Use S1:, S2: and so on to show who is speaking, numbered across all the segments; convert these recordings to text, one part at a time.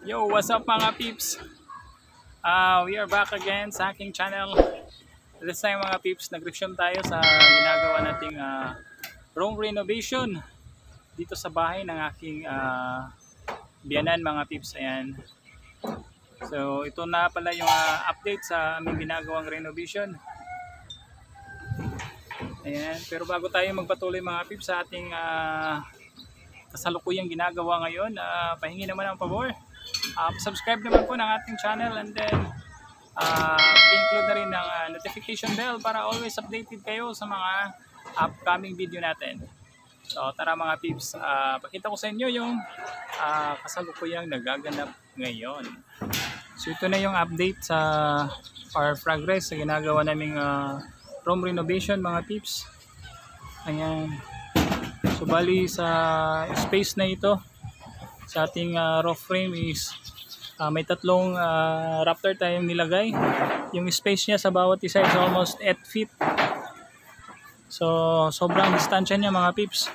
S1: Yo, what's up mga peeps? We are back again sa aking channel. This time mga peeps, nag-resume tayo sa ginagawa nating room renovation dito sa bahay ng aking Byanan mga peeps. Ayan. So ito na pala yung update sa aming ginagawang renovation. Ayan. Pero bago tayo magpatuloy mga peeps sa ating kasalukuyang ginagawa ngayon, pahingi naman ang pabor. Subscribe naman po ng ating channel, and then i-include na rin ng notification bell para always updated kayo sa mga upcoming video natin. So tara mga peeps, pakita ko sa inyo yung kasalukuyang nagaganap ngayon. So ito na yung update sa our progress sa ginagawa naming room renovation mga peeps. Ayan. So bali sa space na ito sa ating roof frame is may tatlong rafter tayong nilagay. Yung space niya sa bawat isa is almost 8 feet. So sobrang distansya niya mga peeps.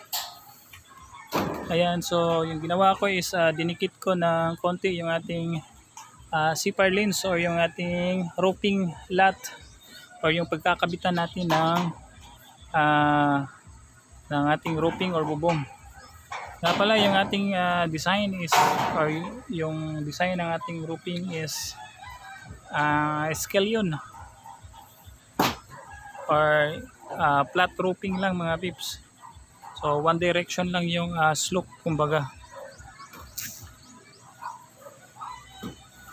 S1: Ayan, so yung ginawa ko is dinikit ko ng konti yung ating C-PURLINS or yung ating roofing lat or yung pagkakabitan natin ng ating roofing or bubong. Nga pala yung ating design is, or yung design ng ating roofing is scallion or flat roofing lang mga peeps. So one direction lang yung slope kumbaga.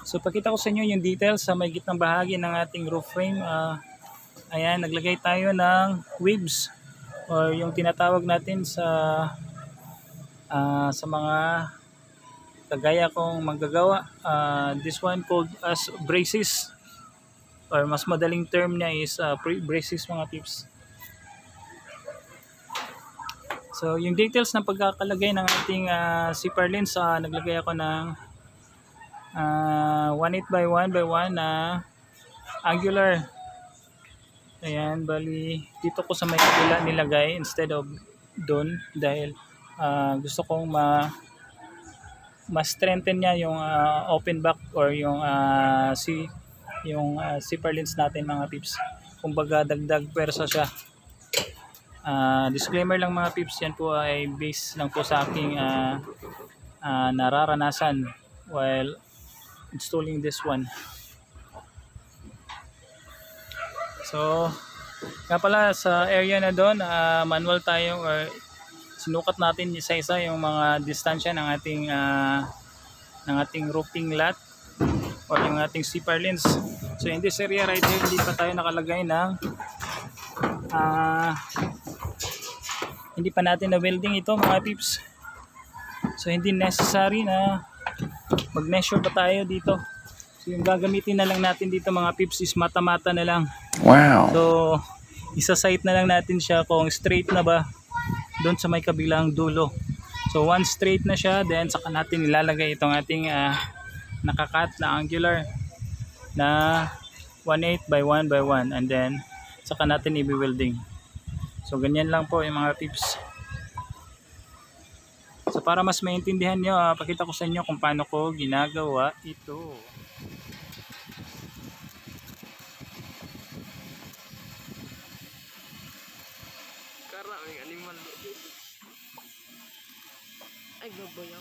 S1: So pakita ko sa inyo yung details sa may gitnang bahagi ng ating roof frame. Ayan, naglagay tayo ng waves or yung tinatawag natin sa mga kagaya kong manggagawa, this one called as braces, or mas madaling term niya is braces mga peeps. So yung details ng pagkakalagay ng ating C-PURLINS, naglagay ako ng 1/8 by 1 by 1 na angular. Ayan, bali dito ko sa may kabila nilagay instead of doon dahil gusto kong ma-strengthen niya yung open back or yung C-PURLINS natin mga peeps. Kumbaga dagdag pwersa siya. Disclaimer lang mga peeps, yan po ay based lang po sa aking nararanasan while installing this one. So nga pala sa area na doon, manual tayo or sinukat natin isa-isa yung mga distansya ng ating roofing lat or yung ating C-PURLINS. So in this area right here, hindi pa tayo nakalagay ng hindi pa natin na welding ito mga peeps. So hindi necessary na mag-measure pa tayo dito. So yung gagamitin na lang natin dito mga peeps is mata-mata na lang.
S2: Wow.
S1: So isa-sight na lang natin siya kung straight na ba doon sa may kabilang dulo. So once straight na siya, then saka natin ilalagay itong ating nakakat na angular na 1/8 by 1 by 1, and then saka natin i-welding. So ganyan lang po yung mga tips. So para mas maintindihan nyo, pakita ko sa inyo kung paano ko ginagawa ito.
S3: Ay, babayaw.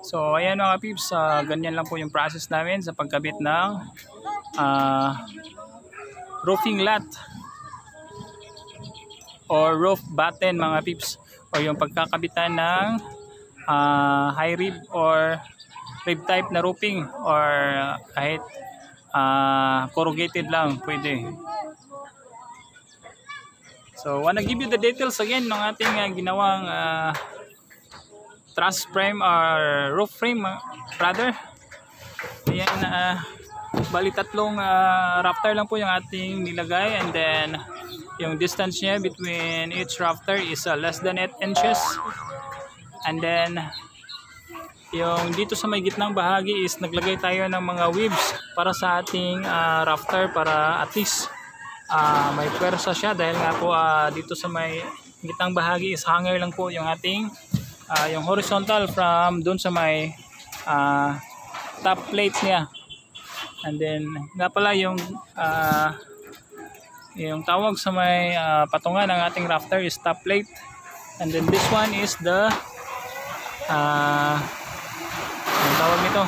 S1: So ayan mga peeps, ganyan lang po yung process namin sa pagkabit ng roofing lat or roof batten mga peeps, o yung pagkakabitan ng high rib or rib type na roofing, or kahit corrugated lang pwede. So wanna give you the details again ng ating ginawang truss frame or roof frame, brother. Ayan, bali tatlong rafter lang po yung ating nilagay, and then yung distance niya between each rafter is less than 8 inches. And then yung dito sa may gitnang bahagi is naglagay tayo ng mga weaves para sa ating rafter, para at least may pwersa siya, dahil nga po dito sa may gitnang bahagi is hanger lang po yung ating yung horizontal from dun sa may top plate niya. And then nga pala yung tawag sa may patungan ng ating rafter is top plate, and then this one is the ang tawag nito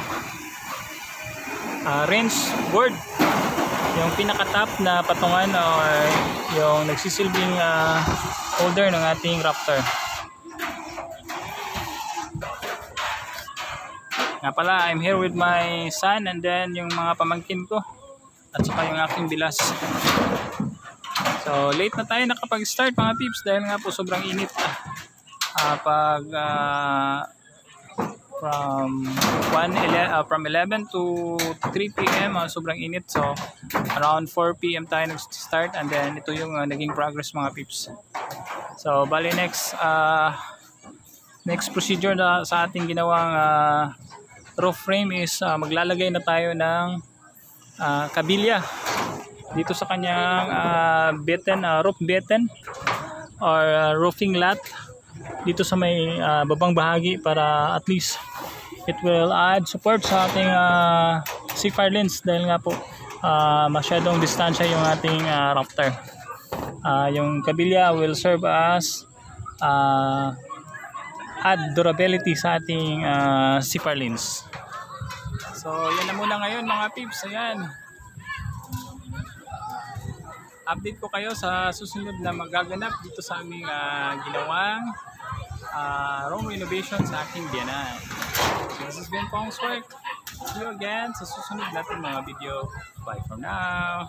S1: range board, yung pinaka-top na patungan or yung nagsisilbing holder ng ating rafter. Nga pala, I'm here with my son and then yung mga pamangkin ko at saka yung aking bilas. So late na tayo nakapag-start mga peeps, dahil nga po sobrang init. From 11 to 3 PM sobrang init. So around 4 PM tayo nag-start, and then ito yung naging progress mga peeps. So bali next procedure na sa ating ginawang roof frame is maglalagay na tayo ng kabilya dito sa kanyang roof batten or roofing lat dito sa may babang bahagi, para at least it will add support sa ating C-PURLINS, dahil nga po masyadong distansya yung ating rafter. Yung kabilya will serve as add durability sa ating C-PURLINS. So yan na muna ngayon mga peeps. Ayan, update ko kayo sa susunod na magaganap dito sa aming ginawang renovation sa aking Byanan. So this has been Pongz Work. See you again sa susunod natin mga video. Bye for now.